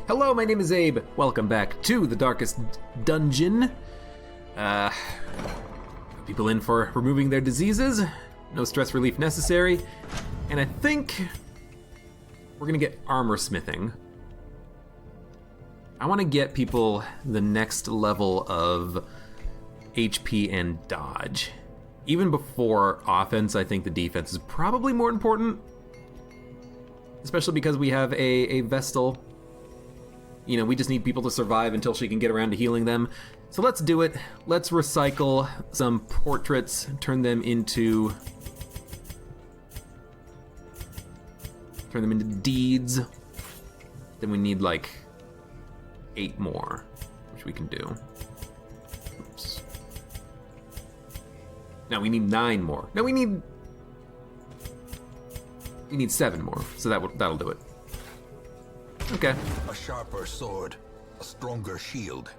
Hello, my name is Abe. Welcome back to the Darkest Dungeon. People in for removing their diseases. No stress relief necessary. And I think we're gonna get armor smithing. I wanna get people the next level of HP and dodge. Even before offense, I think the defense is probably more important. Especially because we have a Vestal. You know, we just need people to survive until she can get around to healing them. So let's do it. Let's recycle some portraits, turn them into deeds. Then we need like 8 more, which we can do. Oops. Now we need 9 more. No, we need 7 more. So that'll do it. Okay. A sharper sword, a stronger shield,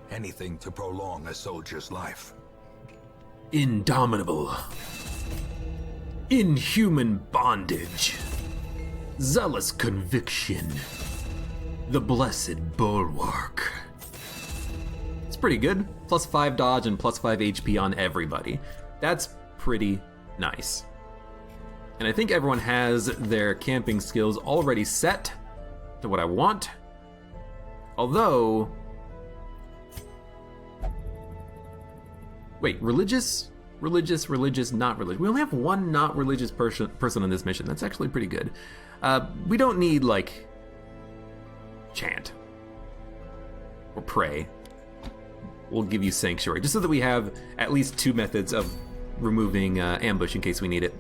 anything to prolong a soldier's life. Indomitable. Inhuman bondage. Zealous conviction. The blessed bulwark. It's pretty good. Plus 5 dodge and plus 5 HP on everybody. That's pretty nice. And I think everyone has their camping skills already set to what I want. Although, wait, religious, not religious. We only have one not religious person on this mission. That's actually pretty good. We don't need like chant or pray. We'll give you sanctuary, just so that we have at least 2 methods of removing ambush in case we need it.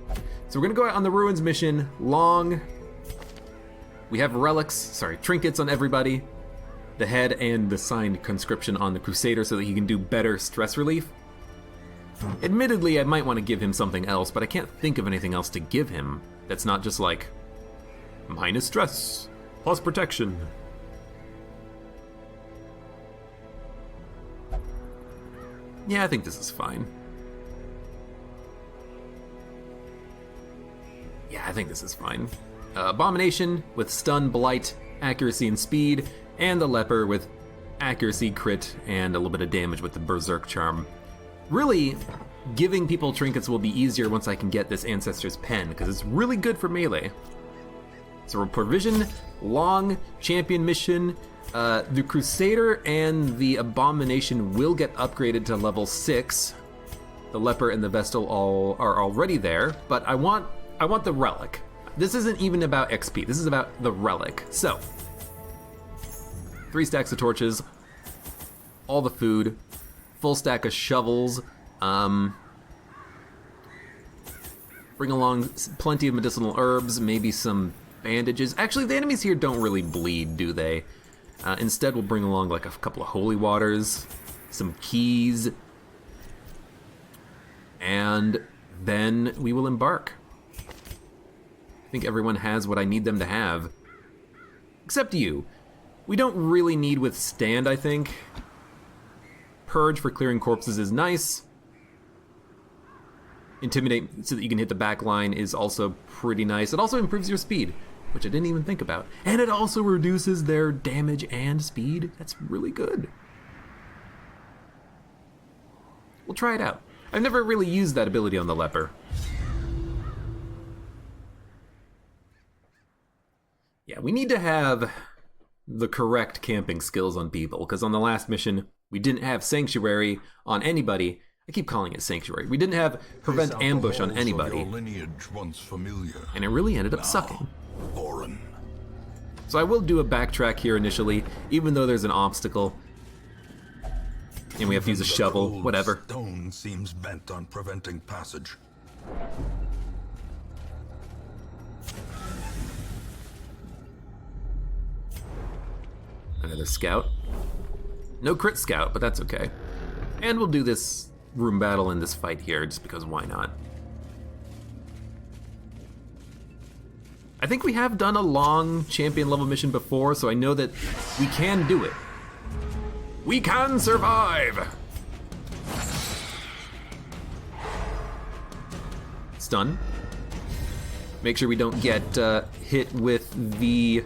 So we're gonna go out on the ruins mission. Long. We have trinkets on everybody. The head and the signed conscription on the Crusader so that he can do better stress relief. Admittedly, I might want to give him something else, but I can't think of anything else to give him that's not just like minus stress, plus protection. Yeah, I think this is fine. Yeah, I think this is fine. Abomination with stun, blight, accuracy, and speed, and the leper with accuracy, crit, and a little bit of damage with the berserk charm. Really, giving people trinkets will be easier once I can get this Ancestor's Pen, because it's really good for melee. So we'll provision, long, champion mission. The Crusader and the Abomination will get upgraded to level 6. The leper and the Vestal all are already there, but I want the relic. This isn't even about XP, this is about the relic. So, 3 stacks of torches, all the food, full stack of shovels, bring along plenty of medicinal herbs, maybe some bandages. Actually, the enemies here don't really bleed, do they? Instead, we'll bring along like a couple of holy waters, some keys, and then we will embark. I think everyone has what I need them to have. Except you. We don't really need Withstand, I think. Purge for clearing corpses is nice. Intimidate so that you can hit the back line is also pretty nice. It also improves your speed, which I didn't even think about. And it also reduces their damage and speed. That's really good. We'll try it out. I've never really used that ability on the leper. Yeah, we need to have the correct camping skills on people, because on the last mission, we didn't have Sanctuary on anybody. I keep calling it Sanctuary. We didn't have Prevent Ambush on anybody. And it really ended up sucking. Foreign. So I will do a backtrack here initially, even though there's an obstacle. And we have to use a shovel, whatever. Stone seems bent on preventing passage. Another scout. No crit scout, but that's okay. And we'll do this room battle in this fight here, just because why not? I think we have done a long champion level mission before, so I know that we can do it. We can survive! Stun. Make sure we don't get hit with the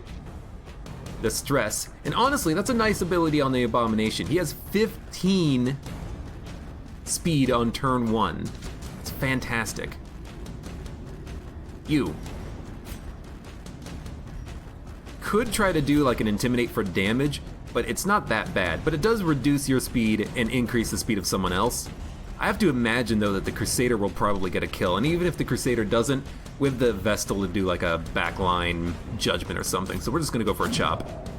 the stress. And honestly, that's a nice ability on the Abomination. He has 15 speed on turn 1. It's fantastic. You could try to do like an Intimidate for damage, but it's not that bad. But it does reduce your speed and increase the speed of someone else. I have to imagine, though, that the Crusader will probably get a kill. And even if the Crusader doesn't, with the Vestal to do like a backline judgment or something. So we're just gonna go for a chop.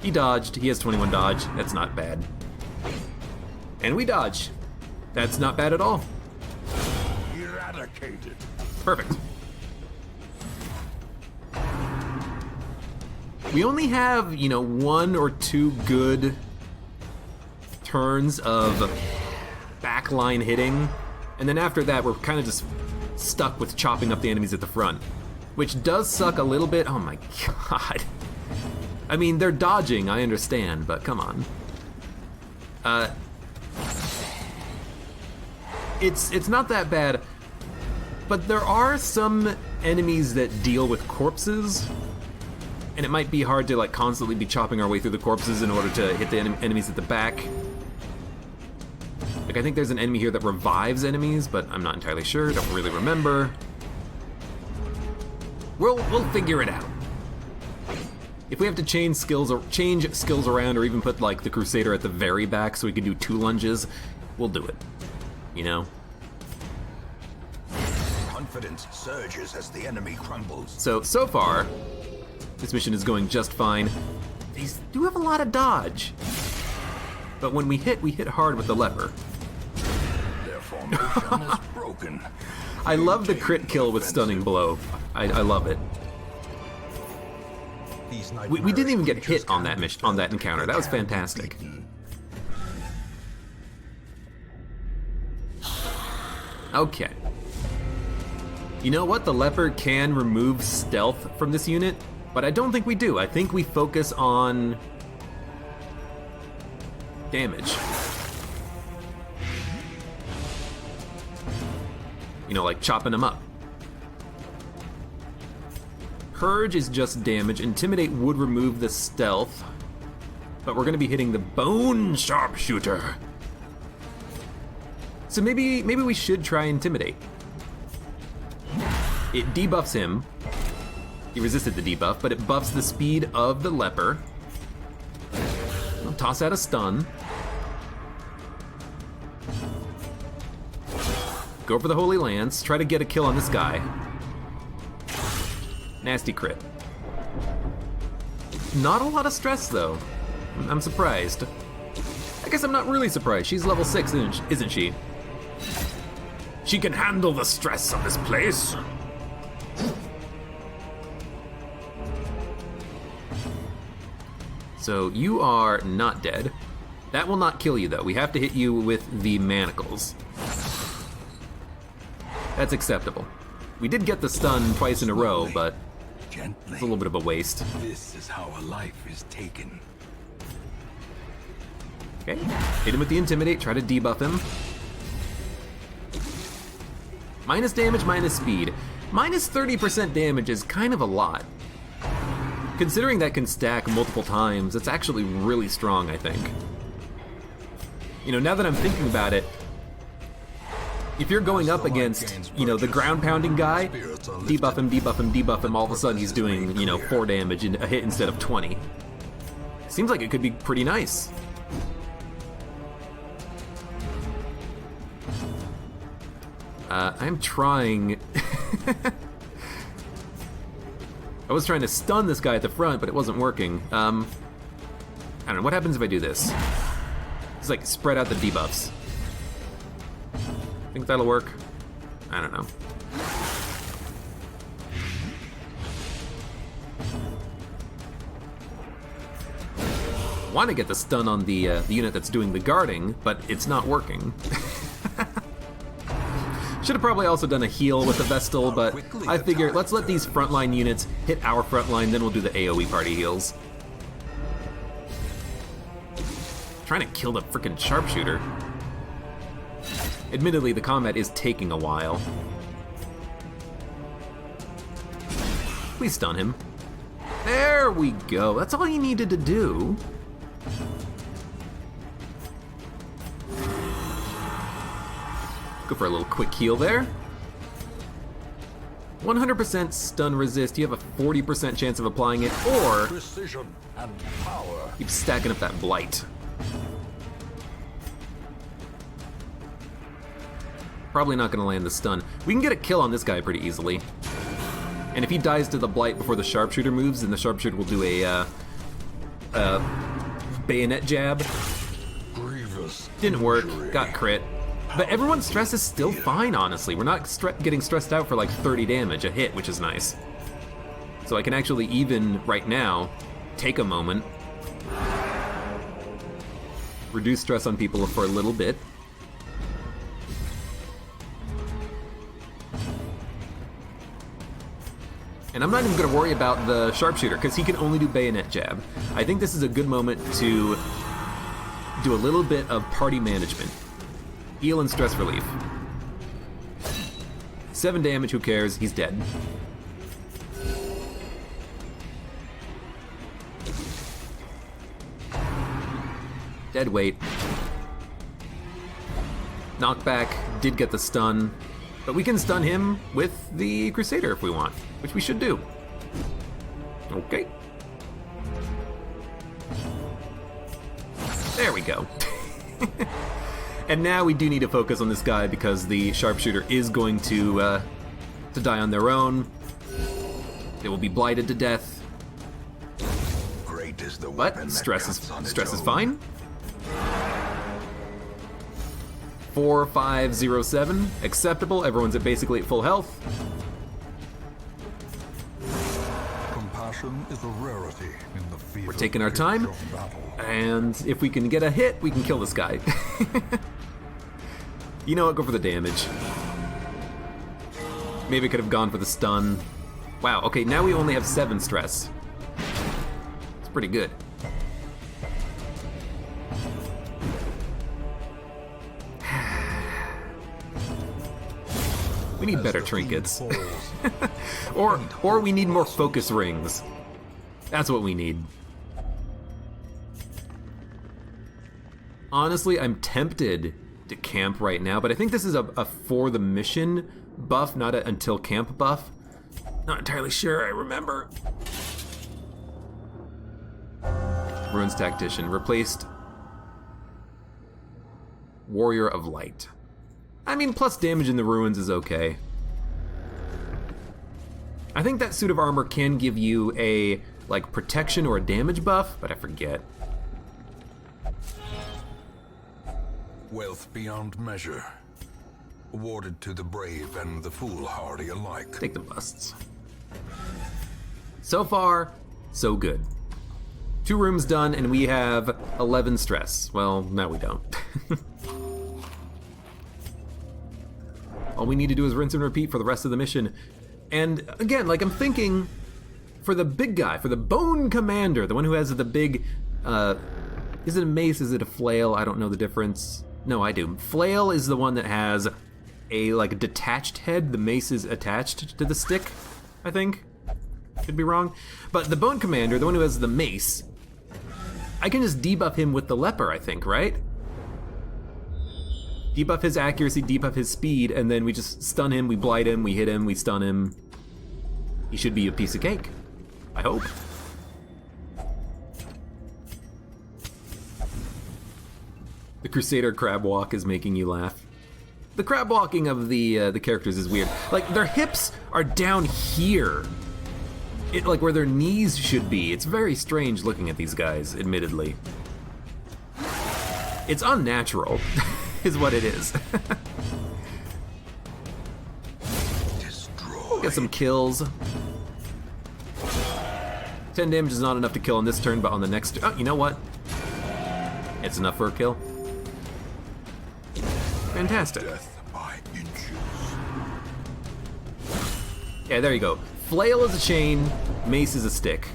He dodged. He has 21 dodge. That's not bad. And we dodge. That's not bad at all. Eradicated. Perfect. We only have, 1 or 2 good turns of backline hitting, and then after that we're kind of just stuck with chopping up the enemies at the front, which does suck a little bit. Oh my god. I mean, they're dodging, I understand, but come on. It's not that bad, but there are some enemies that deal with corpses, and it might be hard to like constantly be chopping our way through the corpses in order to hit the enemies at the back. Like, I think there's an enemy here that revives enemies, but I'm not entirely sure, don't really remember. We'll figure it out. If we have to change skills around, or even put like the Crusader at the very back so we can do 2 lunges, we'll do it. Confidence surges as the enemy crumbles. So far, this mission is going just fine. These do have a lot of dodge. But when we hit hard with the leper. Their formation is broken. I love the crit kill with Stunning Blow. I love it. We didn't even get hit on that encounter. That was fantastic. Okay. You know what? The leper can remove stealth from this unit, but I don't think we do. I think we focus on damage. Like chopping them up. Purge is just damage. Intimidate would remove the stealth, but we're gonna be hitting the Bone Sharpshooter. So maybe we should try Intimidate. It debuffs him. He resisted the debuff, but it buffs the speed of the leper. I'll toss out a stun. Go for the Holy Lance. Try to get a kill on this guy. Nasty crit. Not a lot of stress, though. I'm surprised. I guess I'm not really surprised. She's level 6, isn't she? She can handle the stress of this place. So you are not dead. That will not kill you, though. We have to hit you with the manacles. That's acceptable. We did get the stun twice in a row, but Gently. it's a little bit of a waste. This is how a life is taken. Okay, hit him with the Intimidate, try to debuff him. Minus damage, minus speed. Minus 30% damage is kind of a lot. Considering that can stack multiple times, it's actually really strong, I think. Now that I'm thinking about it, if you're going up against, the ground pounding guy, debuff him, debuff him, debuff him, all of a sudden he's doing, 4 damage in a hit instead of 20. Seems like it could be pretty nice. I'm trying... I was trying to stun this guy at the front, but it wasn't working. I don't know, what happens if I do this? It's like spread out the debuffs. Think that'll work? I don't know. Want to get the stun on the unit that's doing the guarding, but it's not working. Should have probably also done a heal with the Vestal, but I figure let's let these frontline units hit our frontline, then we'll do the AoE party heals. Trying to kill the frickin' sharpshooter. Admittedly, the combat is taking a while. Please stun him. There we go. That's all you needed to do. Go for a little quick heal there. 100% stun resist. You have a 40% chance of applying it, or Precision and power. keep stacking up that blight. Probably not gonna land the stun. We can get a kill on this guy pretty easily. And if he dies to the blight before the sharpshooter moves, then the sharpshooter will do a bayonet jab. Grievous. Didn't work, injury. got crit. But everyone's stress is still fine, honestly. We're not getting stressed out for like 30 damage a hit, which is nice. So I can actually even, right now, take a moment, reduce stress on people for a little bit. And I'm not even gonna worry about the sharpshooter, because he can only do bayonet jab. I think this is a good moment to do a little bit of party management. Heal and stress relief. 7 damage, who cares? He's dead. Dead weight. Knockback, did get the stun, but we can stun him with the Crusader if we want, which we should do. Okay. There we go. And now we do need to focus on this guy because the sharpshooter is going to die on their own. They will be blighted to death. Great is the But weapon that stress counts on its is own. fine. 4507, acceptable. Everyone's at basically at full health. Compassion is a rarity in the field. We're taking our time, of battle. and if we can get a hit, we can kill this guy. You know what? Go for the damage. Maybe could have gone for the stun. Wow. Okay, now we only have 7 stress. It's pretty good. We need As better the trinkets. fiend falls, or we need more focus rings. That's what we need. Honestly, I'm tempted to camp right now, but I think this is a for the mission buff, not a until camp buff. Not entirely sure, I remember. Ruins Tactician, replaced Warrior of Light. I mean, plus damage in the ruins is okay. I think that suit of armor can give you a, like, protection or a damage buff, but I forget. wealth beyond measure, awarded to the brave and the foolhardy alike. Take the busts. So far, so good. 2 rooms done, and we have 11 stress. Well, now we don't. All we need to do is rinse and repeat for the rest of the mission. And again, like I'm thinking, for the big guy, for the Bone Commander, the one who has the big, is it a mace, is it a flail? I don't know the difference. No, I do. Flail is the one that has a, like, detached head. The mace is attached to the stick, I think. Could be wrong. But the Bone Commander, the one who has the mace, I can just debuff him with the leper, I think, right? Debuff his accuracy, debuff his speed, and then we just stun him, we blight him, we hit him, we stun him. He should be a piece of cake. I hope. The Crusader crab walk is making you laugh. The crab walking of the characters is weird. Like, their hips are down here. Like where their knees should be. It's very strange looking at these guys, admittedly. It's unnatural, is what it is. Destroy. Get some kills. 10 damage is not enough to kill on this turn, but on the next... Oh, you know what? It's enough for a kill. Fantastic. Death by inches. Yeah, there you go. Flail is a chain, mace is a stick.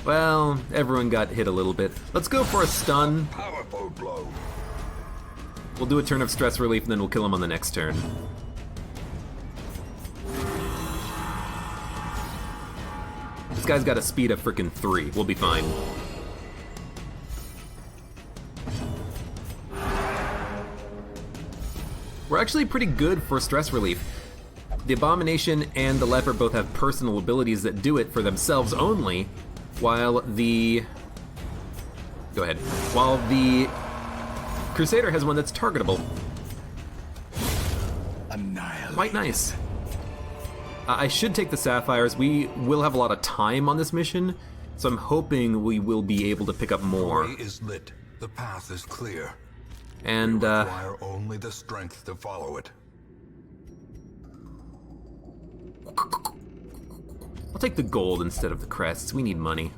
Well, everyone got hit a little bit. Let's go for a stun. Powerful blow. We'll do a turn of stress relief, and then we'll kill him on the next turn. This guy's got a speed of frickin' 3. We'll be fine. We're actually pretty good for stress relief. The Abomination and the Leper both have personal abilities that do it for themselves only, while the... Go ahead. While the Crusader has one that's targetable. Annihilate. Quite nice. I should take the Sapphires. We will have a lot of time on this mission, so I'm hoping we will be able to pick up more. The way is lit. The path is clear. And, We require only the strength to follow it. I'll take the gold instead of the crests. We need money.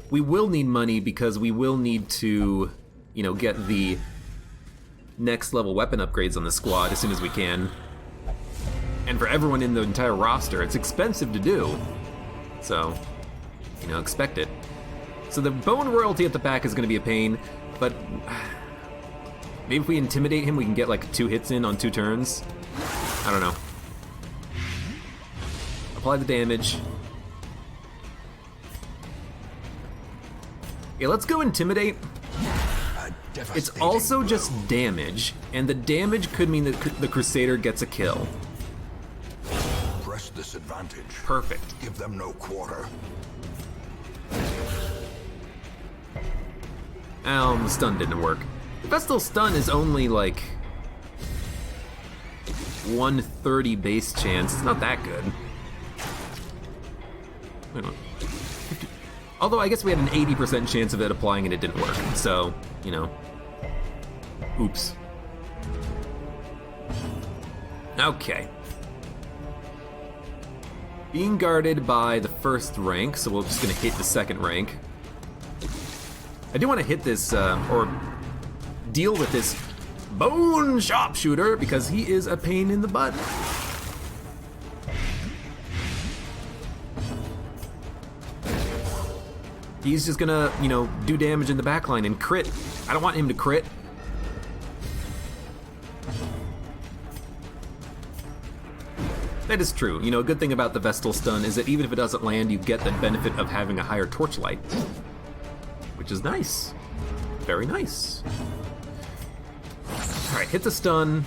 We will need money because we will need to, you know, get the next level weapon upgrades on the squad as soon as we can. And for everyone in the entire roster, it's expensive to do. So, you know, expect it. So the bone royalty at the back is going to be a pain, but maybe if we intimidate him, we can get like 2 hits in on 2 turns. I don't know. Apply the damage. Yeah, let's go intimidate. It's also just damage, and the damage could mean that the Crusader gets a kill. Press this advantage. Perfect. Give them no quarter. Oh, the stun didn't work. The Vestal stun is only like 130 base chance. It's not that good. Wait, what? Although I guess we had an 80% chance of it applying and it didn't work. So, you know. Oops. Okay. Being guarded by the first rank, so we're just gonna hit the second rank. I do want to hit this, or deal with this bone sharpshooter because he is a pain in the butt. He's just gonna, you know, do damage in the backline and crit. I don't want him to crit. That is true. You know, a good thing about the Vestal stun is that even if it doesn't land, you get the benefit of having a higher torchlight. Which is nice. Very nice. Alright, hit the stun.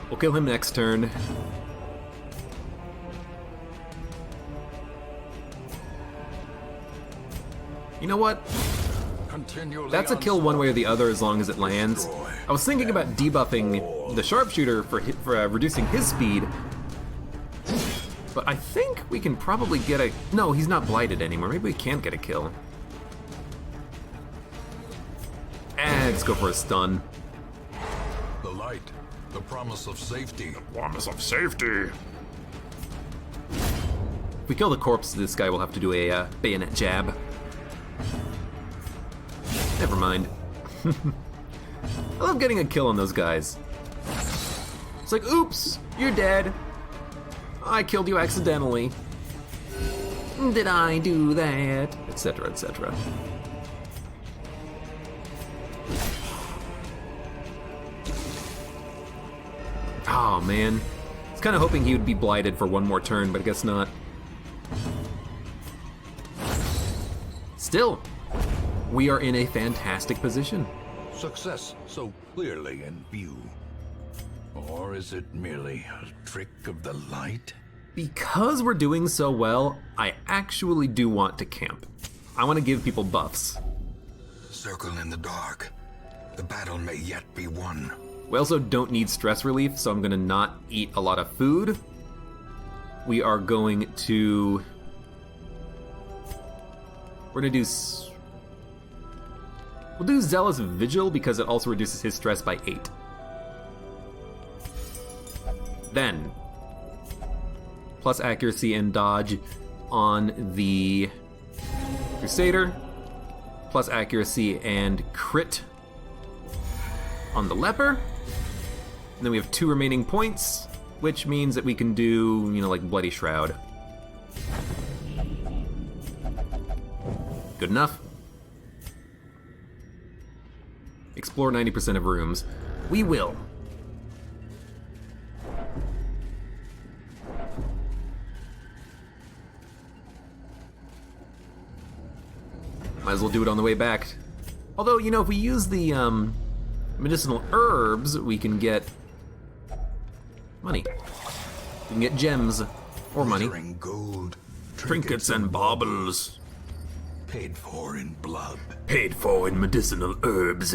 We'll kill him next turn. You know what? That's a kill one way or the other as long as it lands. I was thinking about debuffing the sharpshooter for reducing his speed, but I think we can probably get a... No, he's not blighted anymore. Maybe we can't get a kill. Let's go for a stun. The light, the promise of safety. Promise of safety. If we kill the corpse, this guy will have to do a bayonet jab. Never mind. I love getting a kill on those guys. It's like, oops, you're dead. I killed you accidentally. Did I do that? Etc., etc. Oh man. I was kind of hoping he would be blighted for one more turn, but I guess not. Still, we are in a fantastic position. Success so clearly in view. Or is it merely a trick of the light? Because we're doing so well, I actually do want to camp. I want to give people buffs. Circle in the dark. The battle may yet be won. We also don't need stress relief, so I'm going to not eat a lot of food. We are going to... We're going to do... We'll do Zealous Vigil because it also reduces his stress by 8. Then, plus accuracy and dodge on the Crusader, plus accuracy and crit on the Leper. And then we have 2 remaining points, which means that we can do, you know, like Bloody Shroud. Good enough. Explore 90% of rooms. We will. Might as well do it on the way back. Although, you know, if we use the medicinal herbs, we can get money. We can get gems or money. Glittering gold, Trinkets and baubles. paid for in blood. Paid for in medicinal herbs.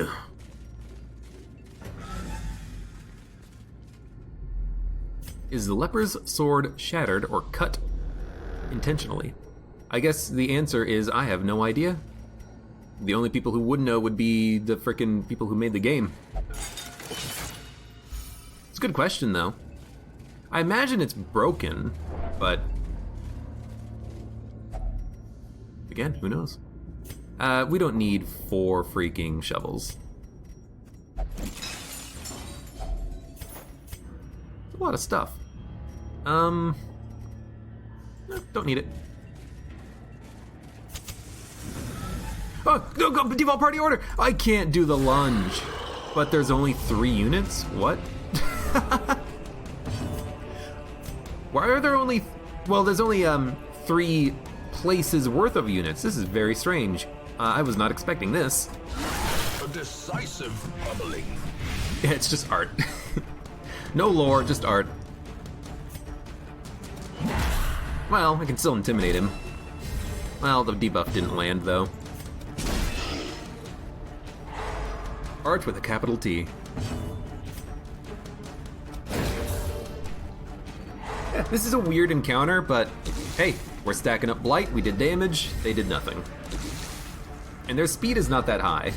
Is the leper's sword shattered or cut intentionally? I guess the answer is I have no idea. The only people who would know would be the frickin' people who made the game. It's a good question, though. I imagine it's broken, but again, who knows? We don't need 4 freaking shovels. It's a lot of stuff. No, don't need it. Oh, no, go, default party order! I can't do the lunge. But there's only 3 units? What? Why are there only... Well, there's only 3 places worth of units. This is very strange. I was not expecting this. A decisive bubbling. Yeah, it's just art. No lore, just art. Well, I can still intimidate him. Well, the debuff didn't land, though. Art with a capital T. Yeah, this is a weird encounter, but hey, we're stacking up blight, we did damage, they did nothing. And their speed is not that high.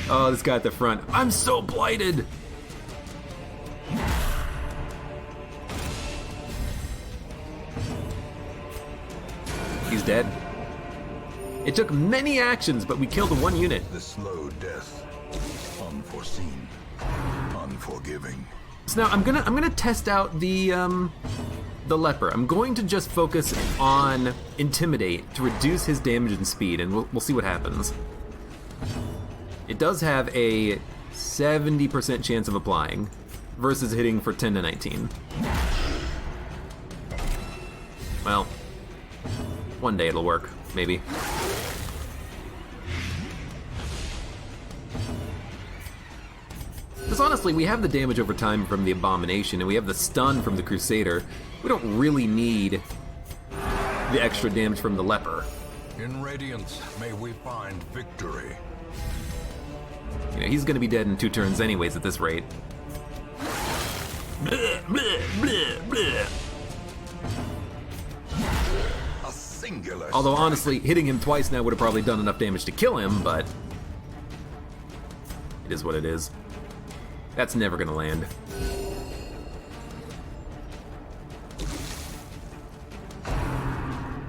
Oh, this guy at the front. I'm so blighted! He's dead. It took many actions, but we killed 1 unit. The slow death. Unforeseen. Unforgiving. So now I'm gonna test out the leper. I'm going to just focus on intimidate to reduce his damage and speed, and we'll see what happens. It does have a 70% chance of applying versus hitting for 10 to 19. Well, one day it'll work, maybe. Because honestly, we have the damage over time from the Abomination, and we have the stun from the Crusader. We don't really need the extra damage from the Leper. In Radiance, may we find victory. You know, he's gonna be dead in 2 turns anyways at this rate. Bleh, bleh, bleh, bleh. A singular. Although honestly, hitting him twice now would have probably done enough damage to kill him, but it is what it is. That's never gonna land.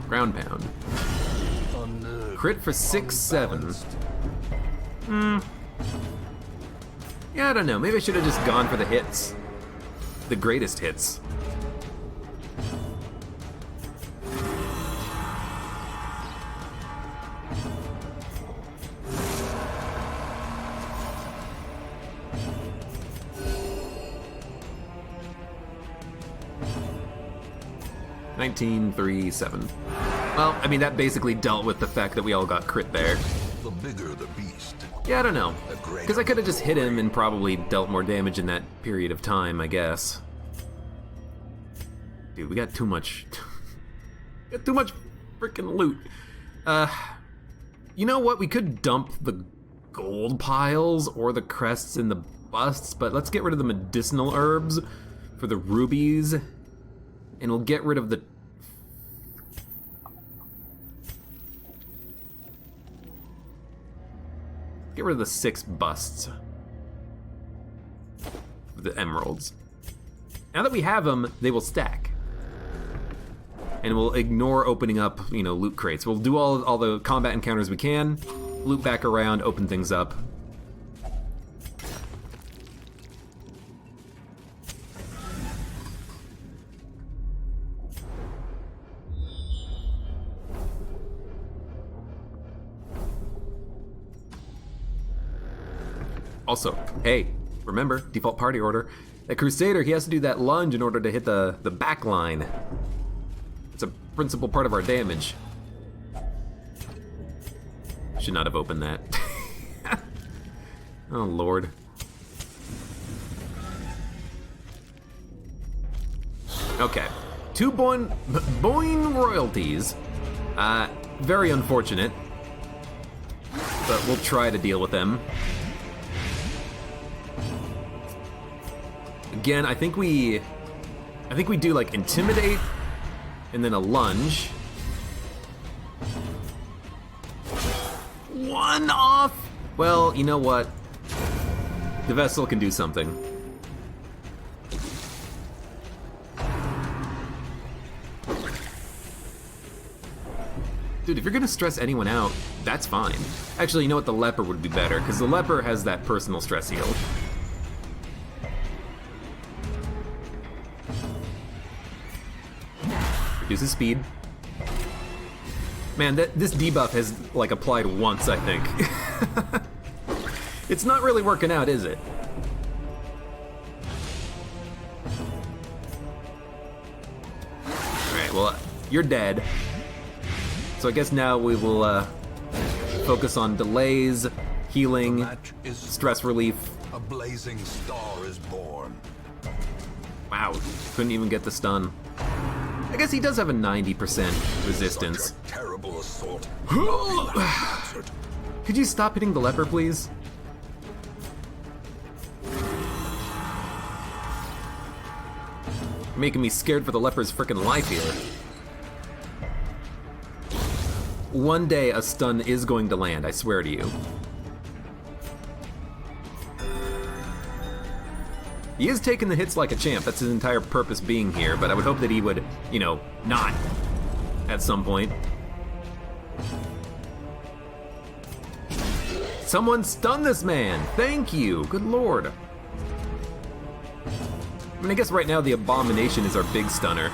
Ground pound. Crit for 6-7. Yeah, I don't know. Maybe I should have just gone for the hits. The greatest hits. $19.37. Well, I mean, that basically dealt with the fact that we all got crit there. The bigger the beast. Yeah, I don't know. Because I could have just hit him and probably dealt more damage in that period of time, I guess. Dude, we got too much... got too much freaking loot. You know what? We could dump the gold piles or the crests and the busts, but let's get rid of the medicinal herbs for the rubies. And we'll get rid of the... Get rid of the 6 busts. The emeralds. Now that we have them, they will stack. And we'll ignore opening up, you know, loot crates. We'll do all the combat encounters we can, loop back around, open things up. Also, hey, remember, default party order. The Crusader, he has to do that lunge in order to hit the back line. It's a principal part of our damage. Should not have opened that. Oh, Lord. Okay. 2 Boing royalties. Very unfortunate. But we'll try to deal with them. Again, I think we do like intimidate and then a lunge. 1 off. Well, you know what? The vessel can do something. Dude, if you're gonna stress anyone out, that's fine. Actually, you know what? The leper would be better, because the leper has that personal stress heal. Reduces speed. Man, this debuff has, like, applied once, I think. It's not really working out, is it? Alright, well, you're dead. So I guess now we will focus on delays, healing, stress relief. A blazing star is born. Wow, couldn't even get the stun. I guess he does have a 90% resistance. Such a terrible assault. Could you stop hitting the leper, please? You're making me scared for the leper's frickin' life here. One day a stun is going to land, I swear to you. He is taking the hits like a champ, that's his entire purpose being here, but I would hope that he would, you know, not at some point. Someone stun this man! Thank you! Good lord. I mean, I guess right now the Abomination is our big stunner.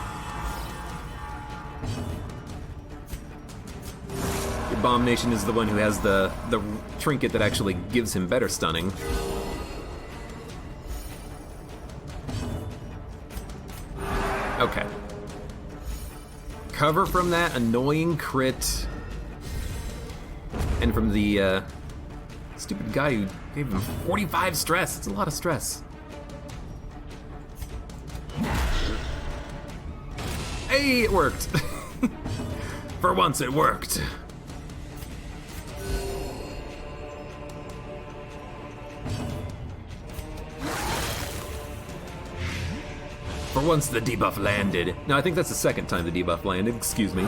The Abomination is the one who has the trinket that actually gives him better stunning. Okay. Cover from that annoying crit. And from the stupid guy who gave him 45 stress. It's a lot of stress. Hey, it worked. For once it worked. For once the debuff landed. No, I think that's the second time the debuff landed, excuse me.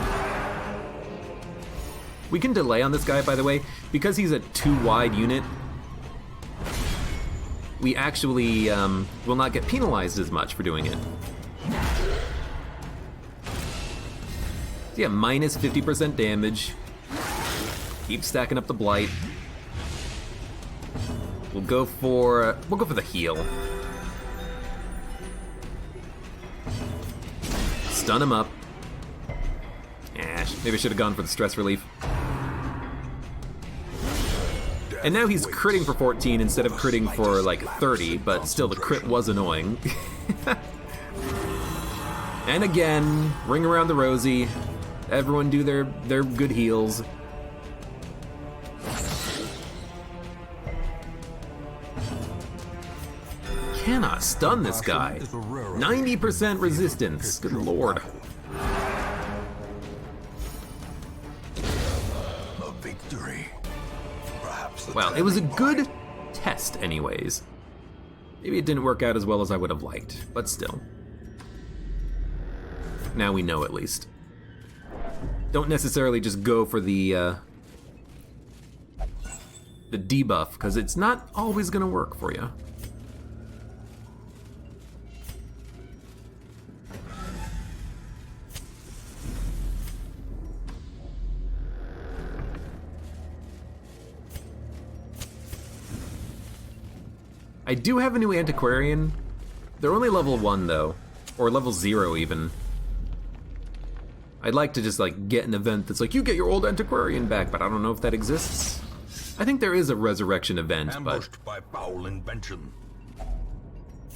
We can delay on this guy, by the way. Because he's a 2-wide unit, we actually will not get penalized as much for doing it. So yeah, minus 50% damage. Keep stacking up the blight. We'll go for the heal. Stun him up. Maybe I should have gone for the stress relief. And now he's critting for 14 instead of critting for like 30, but still the crit was annoying. And again, ring around the rosy. Everyone do their good heals. Cannot stun this guy. 90% resistance. Good lord. A victory. Perhaps. Well, it was a good test anyways. Maybe it didn't work out as well as I would have liked, but still. Now we know at least. Don't necessarily just go for the debuff, because it's not always gonna work for you. I do have a new antiquarian. They're only level 1 though, or level 0 even. I'd like to just like get an event that's like, you get your old antiquarian back, but I don't know if that exists. I think there is a resurrection event, ambushed by foul invention.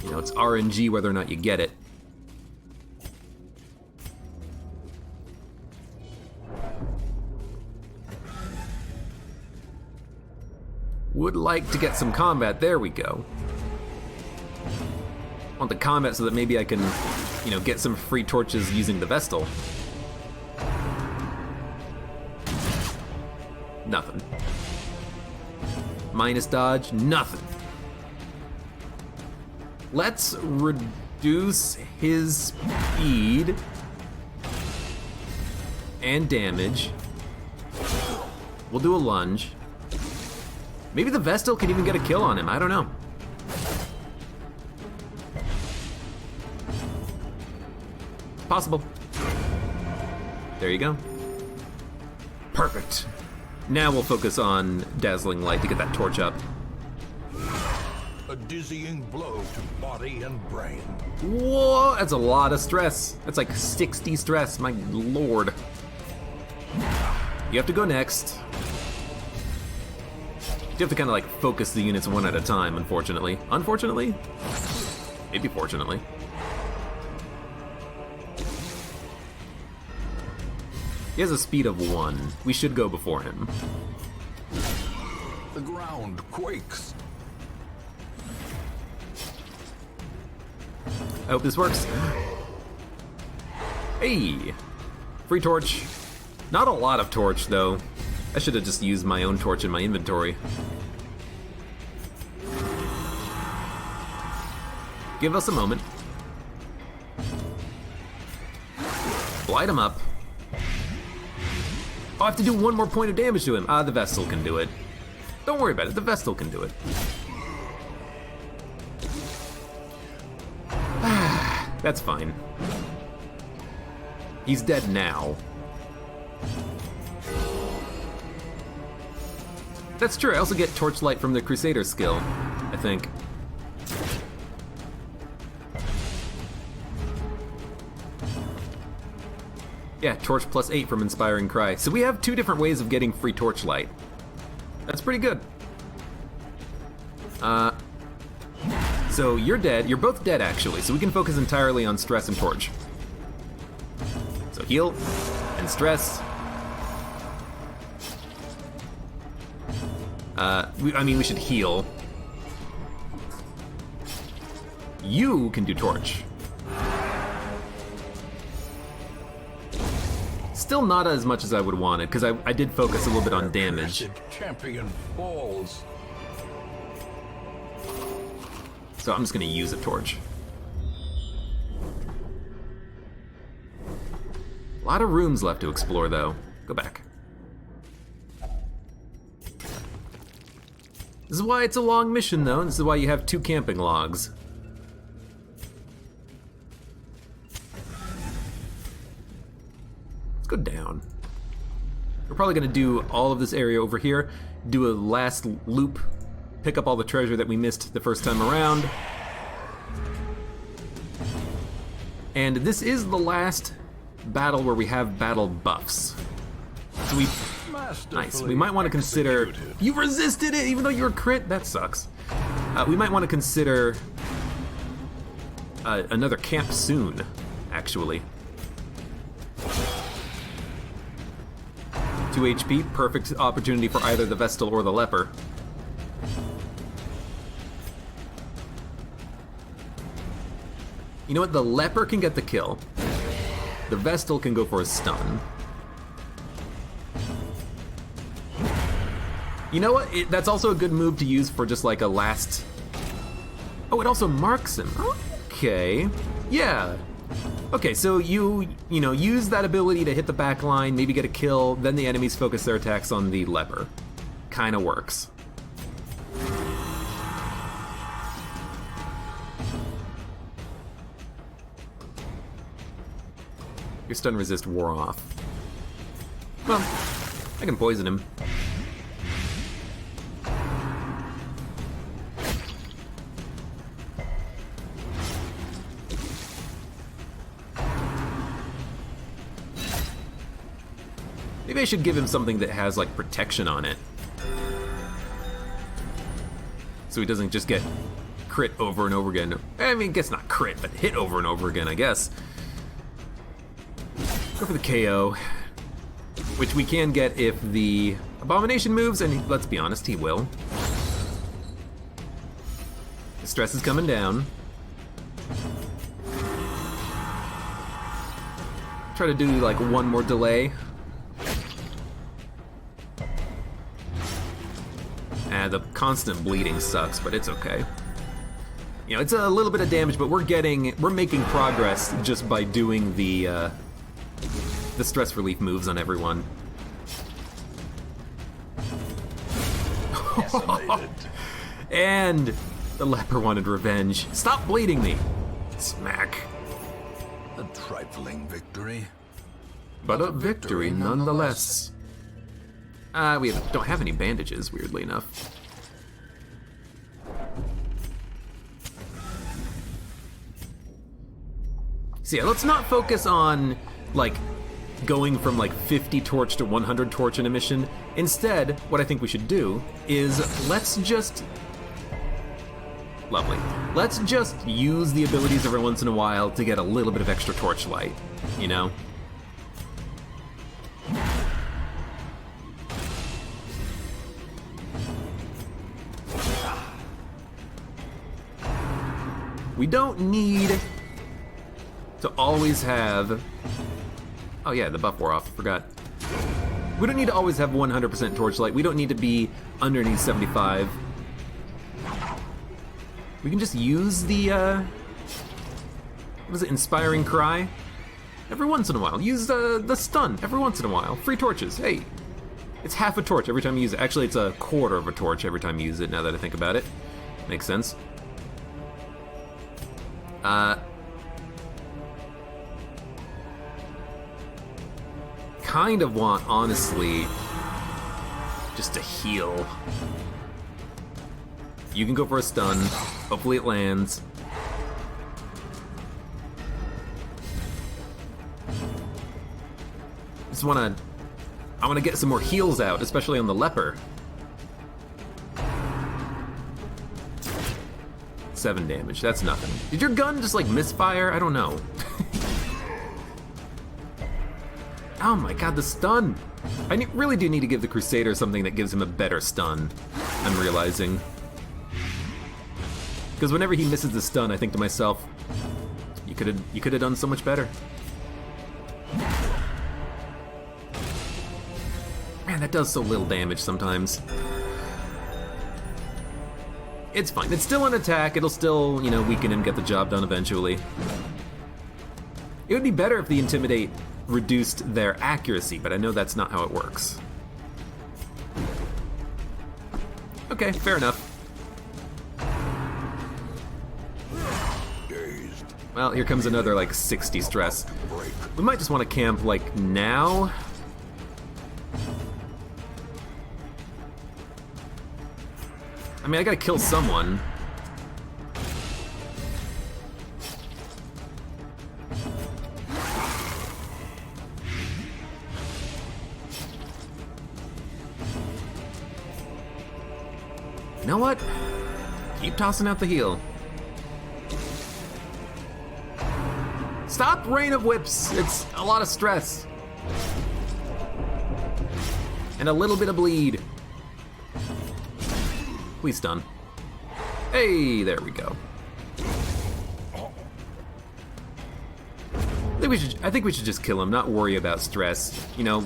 You know, it's RNG whether or not you get it. Would like to get some combat. There we go. Want the combat so that maybe I can, you know, get some free torches using the Vestal. Nothing. Minus dodge, nothing. Let's reduce his speed and damage. We'll do a lunge. Maybe the Vestal can even get a kill on him, I don't know. Possible. There you go. Perfect. Now we'll focus on Dazzling Light to get that torch up. A dizzying blow to body and brain. Whoa, that's a lot of stress. That's like 60 stress, my lord. You have to go next. You have to kind of like focus the units one at a time, unfortunately. Unfortunately? Maybe fortunately. He has a speed of 1. We should go before him. The ground quakes. I hope this works. Hey! Free torch. Not a lot of torch, though. I should have just used my own torch in my inventory. Give us a moment. Light him up. Oh, I have to do 1 more point of damage to him. Ah, the Vestal can do it. Don't worry about it, the Vestal can do it. That's fine. He's dead now. That's true, I also get Torchlight from the Crusader skill, I think. Yeah, Torch plus 8 from Inspiring Cry. So we have 2 different ways of getting free Torchlight. That's pretty good. So you're dead. You're both dead, actually, so we can focus entirely on Stress and Torch. So heal and Stress. I mean, we should heal. You can do Torch. Still not as much as I would want it, because I did focus a little bit on damage. Champion falls. So I'm just gonna use a torch. A lot of rooms left to explore, though. Go back. This is why it's a long mission, though, and this is why you have 2 camping logs. Let's go down. We're probably gonna do all of this area over here, do a last loop, pick up all the treasure that we missed the first time around. And this is the last battle where we have battle buffs. So nice. We might want to consider... You resisted it even though you were crit? That sucks. We might want to consider another camp soon, actually. 2 HP, perfect opportunity for either the Vestal or the Leper. You know what? The Leper can get the kill. The Vestal can go for a stun. You know what? That's also a good move to use for just like a last... Oh, it also marks him. Okay. Yeah. Okay, so you know, use that ability to hit the back line, maybe get a kill, then the enemies focus their attacks on the Leper. Kinda works. Your stun resist wore off. Well, I can poison him. Maybe I should give him something that has like protection on it. So he doesn't just get crit over and over again. I mean, I guess not crit, but hit over and over again, I guess. Go for the KO, which we can get if the Abomination moves, and let's be honest, he will. The stress is coming down. Try to do like one more delay. The constant bleeding sucks, but it's okay. You know, it's a little bit of damage, but we're making progress just by doing the stress relief moves on everyone. And the leper wanted revenge. Stop bleeding me. Smack. A trifling victory. But a victory nonetheless. We don't have any bandages, weirdly enough. So yeah, let's not focus on, like, going from, like, 50 torch to 100 torch in a mission. Instead, what I think we should do is let's just... Lovely. Let's just use the abilities every once in a while to get a little bit of extra torchlight, you know? We don't need to always have... Oh yeah, the buff wore off, forgot. We don't need to always have 100% torchlight. We don't need to be underneath 75. We can just use the, what is it, Inspiring Cry? Every once in a while. Use the stun every once in a while. Free torches, hey. It's half a torch every time you use it. Actually, it's a quarter of a torch every time you use it, now that I think about it. Makes sense. Kind of want, honestly, just to heal. You can go for a stun. Hopefully it lands. I wanna get some more heals out, especially on the leper. 7 damage, that's nothing. Did your gun just like misfire? I don't know. Oh my god, the stun! I really do need to give the Crusader something that gives him a better stun, I'm realizing. Because whenever he misses the stun, I think to myself, you could have done so much better. Man, that does so little damage sometimes. It's fine. It's still an attack. It'll still, you know, weaken him, get the job done eventually. It would be better if the Intimidate reduced their accuracy, but I know that's not how it works. Okay, fair enough. Well, here comes another, like, 60 stress. We might just want to camp, like, now. I mean, I gotta kill someone. You know what? Keep tossing out the heal. Stop Rain of Whips. It's a lot of stress. And a little bit of bleed. Please stun. Hey, there we go. I think we should just kill him, not worry about stress. You know,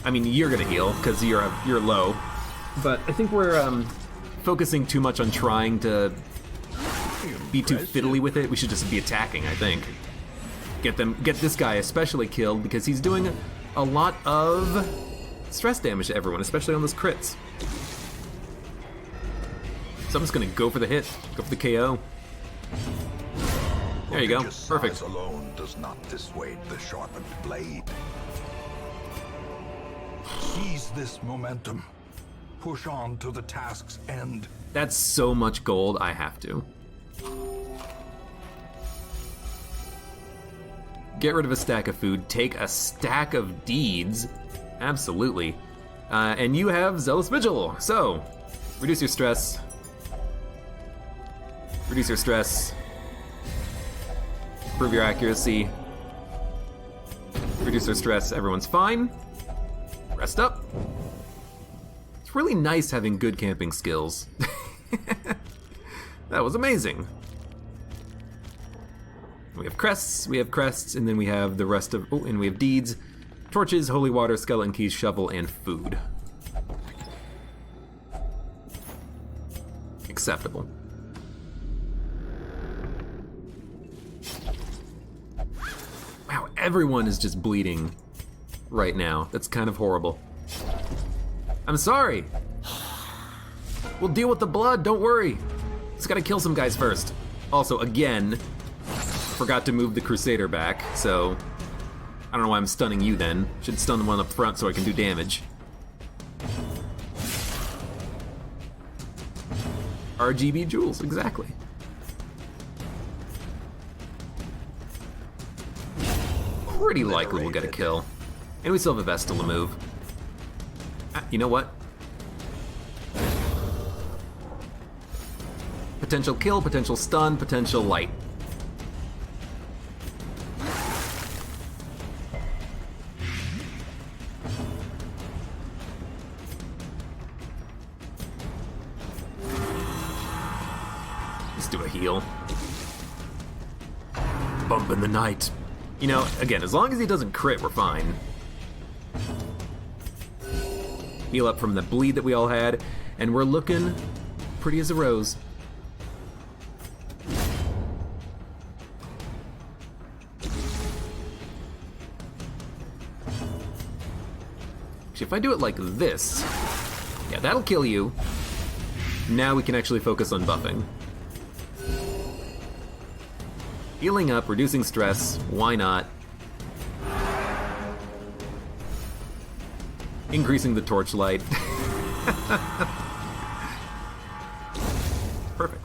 I mean, you're gonna heal because you're low, but I think we're focusing too much on trying to be too fiddly with it. We should just be attacking, I think. Get this guy especially killed because he's doing a lot of stress damage to everyone, especially on those crits. So I'm just gonna go for the hit, go for the KO. There you go, perfect. Size alone does not dissuade the sharpened blade. Seize this momentum. Push on to the task's end. That's so much gold, I have to. Get rid of a stack of food, take a stack of deeds. Absolutely. And you have Zealous Vigil, so reduce your stress. Reduce your stress. Improve your accuracy. Reduce your stress, everyone's fine. Rest up. It's really nice having good camping skills. That was amazing. We have crests, and then we have the rest of, oh, and we have deeds, torches, holy water, skeleton keys, shovel, and food. Acceptable. Wow, everyone is just bleeding right now. That's kind of horrible. I'm sorry. We'll deal with the blood, don't worry. Just gotta kill some guys first. Also, again, forgot to move the Crusader back, so I don't know why I'm stunning you then. Should stun the one up front so I can do damage. RGB jewels, exactly. Pretty likely we'll get a kill. And we still have a Vestal to move. You know what? Potential kill, potential stun, potential light. Let's do a heal. Bump in the night. You know, again, as long as he doesn't crit, we're fine. Heal up from the bleed that we all had, and we're looking pretty as a rose. Actually, if I do it like this, yeah, that'll kill you. Now we can actually focus on buffing. Healing up, reducing stress, why not? Increasing the torchlight. Perfect.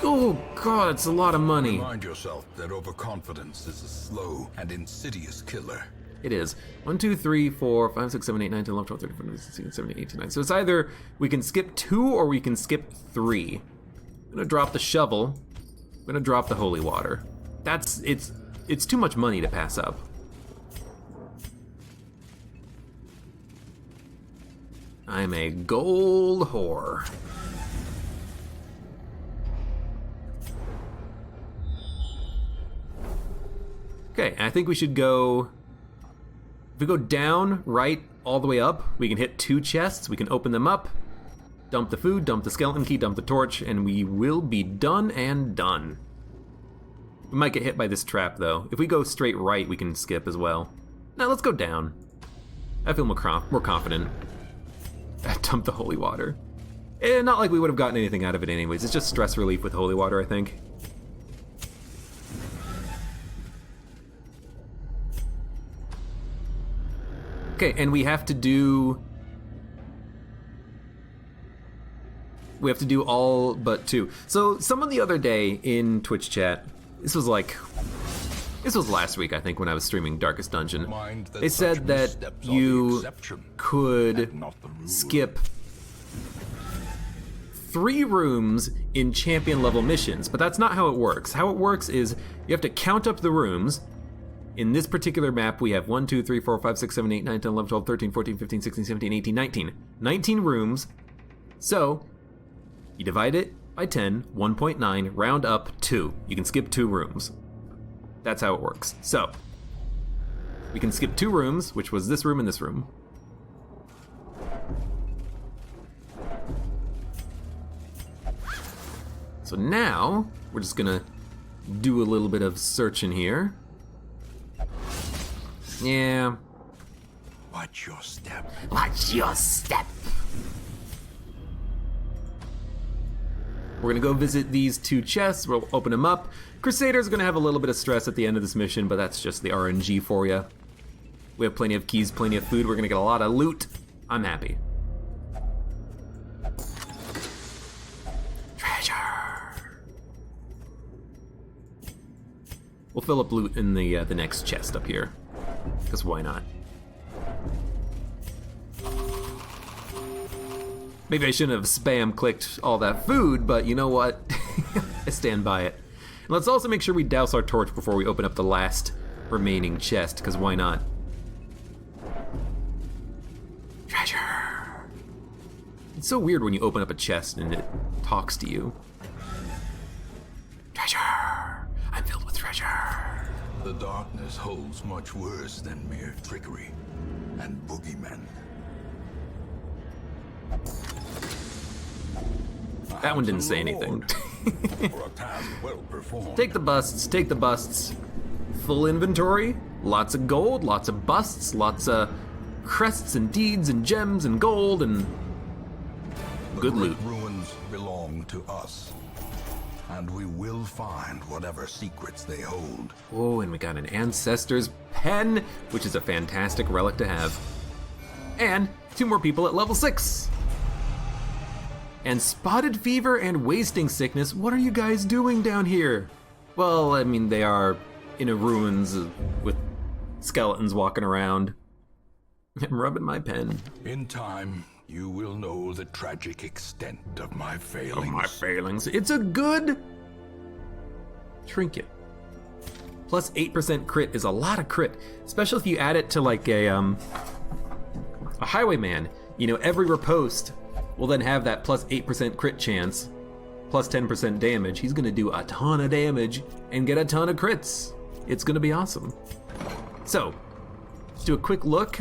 Oh god, it's a lot of money. Remind yourself that overconfidence is a slow and insidious killer. It is. 1, 2, 3, 4, 5, 6, 7, 8, 9, 10, 11, 12, 13, 14, 15, 16, 17, 18, 19. So it's either we can skip 2 or we can skip 3. I'm gonna drop the shovel. I'm gonna drop the holy water. It's too much money to pass up. I'm a gold whore. Okay, I think we should go. If we go down, right, all the way up, we can hit 2 chests, we can open them up, dump the food, dump the skeleton key, dump the torch, and we will be done and done. We might get hit by this trap, though. If we go straight right, we can skip as well. Now let's go down. I feel more confident. Dump the holy water. Not like we would have gotten anything out of it anyways. It's just stress relief with holy water, I think. Okay, and we have to do all but 2. So someone the other day in Twitch chat, this was last week, I think, when I was streaming Darkest Dungeon. They said that you could skip 3 rooms in champion level missions, but that's not how it works. How it works is you have to count up the rooms. In this particular map, we have 1, 2, 3, 4, 5, 6, 7, 8, 9, 10, 11, 12, 13, 14, 15, 16, 17, 18, 19. 19 rooms. So, you divide it by 10, 1.9, round up 2. You can skip 2 rooms. That's how it works. So, we can skip 2 rooms, which was this room and this room. So now, we're just gonna do a little bit of searching here. Yeah. Watch your step. Watch your step. We're gonna go visit these 2 chests. We'll open them up. Crusader's gonna have a little bit of stress at the end of this mission, but that's just the RNG for you. We have plenty of keys, plenty of food. We're gonna get a lot of loot. I'm happy. Treasure. We'll fill up loot in the next chest up here. Because why not? Maybe I shouldn't have spam clicked all that food, but you know what? I stand by it. And let's also make sure we douse our torch before we open up the last remaining chest, because why not? Treasure! It's so weird when you open up a chest and it talks to you. Treasure! I'm filled with treasure. The darkness holds much worse than mere trickery and boogeymen. That one didn't say anything. For a task well performed. Take the busts, take the busts. Full inventory, lots of gold, lots of busts, lots of crests and deeds and gems and gold and good loot. The ruins belong to us, and we will find whatever secrets they hold. Oh, and we got an Ancestor's Pen, which is a fantastic relic to have. And 2 more people at level 6. And Spotted Fever and Wasting Sickness, what are you guys doing down here? Well, I mean, they are in a ruins with skeletons walking around. I'm rubbing my pen. In time, you will know the tragic extent of my failings. It's a good trinket. Plus 8% crit is a lot of crit, especially if you add it to like a highwayman. You know, every riposte will then have that plus 8% crit chance, plus 10% damage. He's gonna do a ton of damage and get a ton of crits. It's gonna be awesome. So, let's do a quick look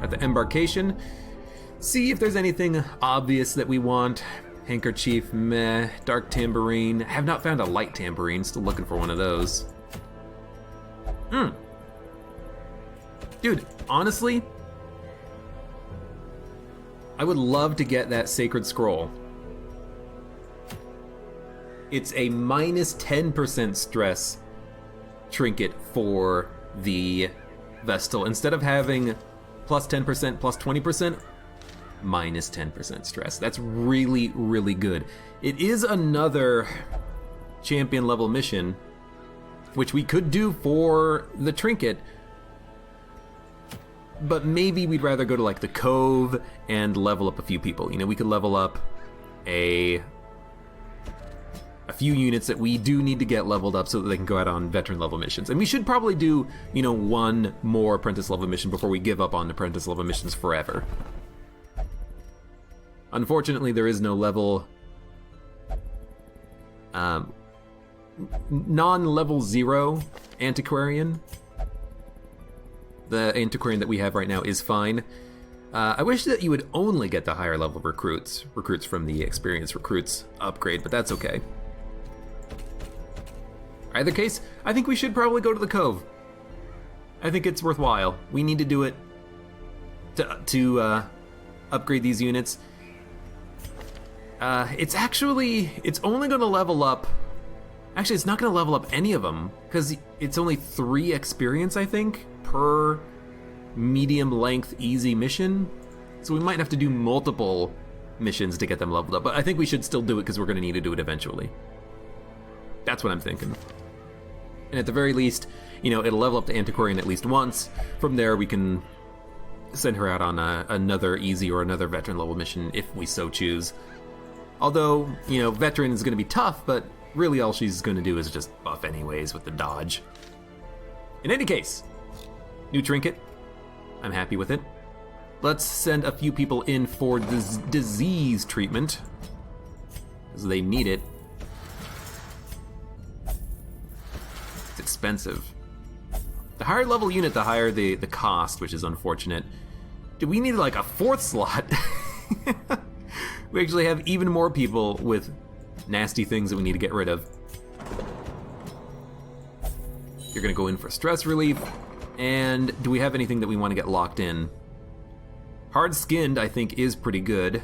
at the embarkation. See if there's anything obvious that we want. Handkerchief, meh. Dark tambourine. I have not found a light tambourine, still looking for one of those. Dude, honestly, I would love to get that sacred scroll. It's a minus 10% stress trinket for the Vestal. Instead of having plus 10%, plus 20%, minus 10% stress. That's really, really good. It is another champion level mission, which we could do for the trinket, but maybe we'd rather go to like the Cove and level up a few people. You know, we could level up a few units that we do need to get leveled up so that they can go out on veteran level missions. And we should probably do, you know, 1 more apprentice level mission before we give up on apprentice level missions forever. Unfortunately, there is no level, non-level 0 antiquarian. The antiquarian that we have right now is fine. I wish that you would only get the higher level recruits from the experienced recruits upgrade, but that's okay. Either case, I think we should probably go to the Cove. I think it's worthwhile. We need to do it to upgrade these units. It's only going to level up. Actually, it's not going to level up any of them because it's only 3 experience, I think, per medium length easy mission. So we might have to do multiple missions to get them leveled up, but I think we should still do it because we're going to need to do it eventually. That's what I'm thinking. And at the very least, you know, it'll level up to Antiquarian at least once. From there, we can send her out on another easy or another veteran level mission if we so choose. Although, you know, veteran is going to be tough, but really all she's going to do is just buff anyways with the dodge. In any case, new trinket. I'm happy with it. Let's send a few people in for this disease treatment, because they need it. It's expensive. The higher level unit, the higher the cost, which is unfortunate. Do we need like a 4th slot? We actually have even more people with nasty things that we need to get rid of. You're gonna go in for stress relief. And do we have anything that we want to get locked in? Hard skinned, I think, is pretty good.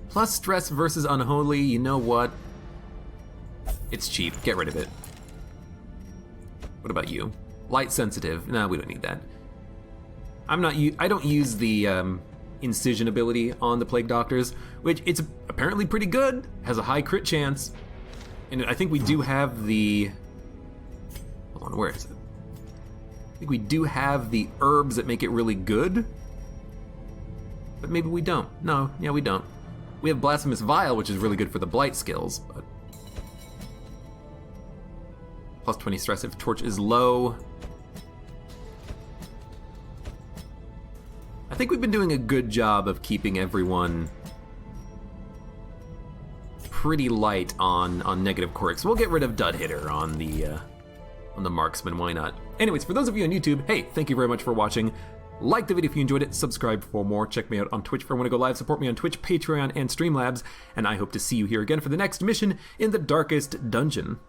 Plus stress versus unholy, you know what? It's cheap, get rid of it. What about you? Light sensitive, no, we don't need that. I don't use the incision ability on the Plague Doctors, which it's apparently pretty good, has a high crit chance. And I think we do have the, hold on, where is it? I think we do have the herbs that make it really good. But maybe we don't. No, yeah, we don't. We have Blasphemous Vial, which is really good for the Blight skills, but... Plus 20 stress if Torch is low. I think we've been doing a good job of keeping everyone pretty light on negative quirks. We'll get rid of Dud Hitter on the Marksman, why not? Anyways, for those of you on YouTube, hey, thank you very much for watching. Like the video if you enjoyed it, subscribe for more, check me out on Twitch if I want to go live, support me on Twitch, Patreon, and Streamlabs, and I hope to see you here again for the next mission in the Darkest Dungeon.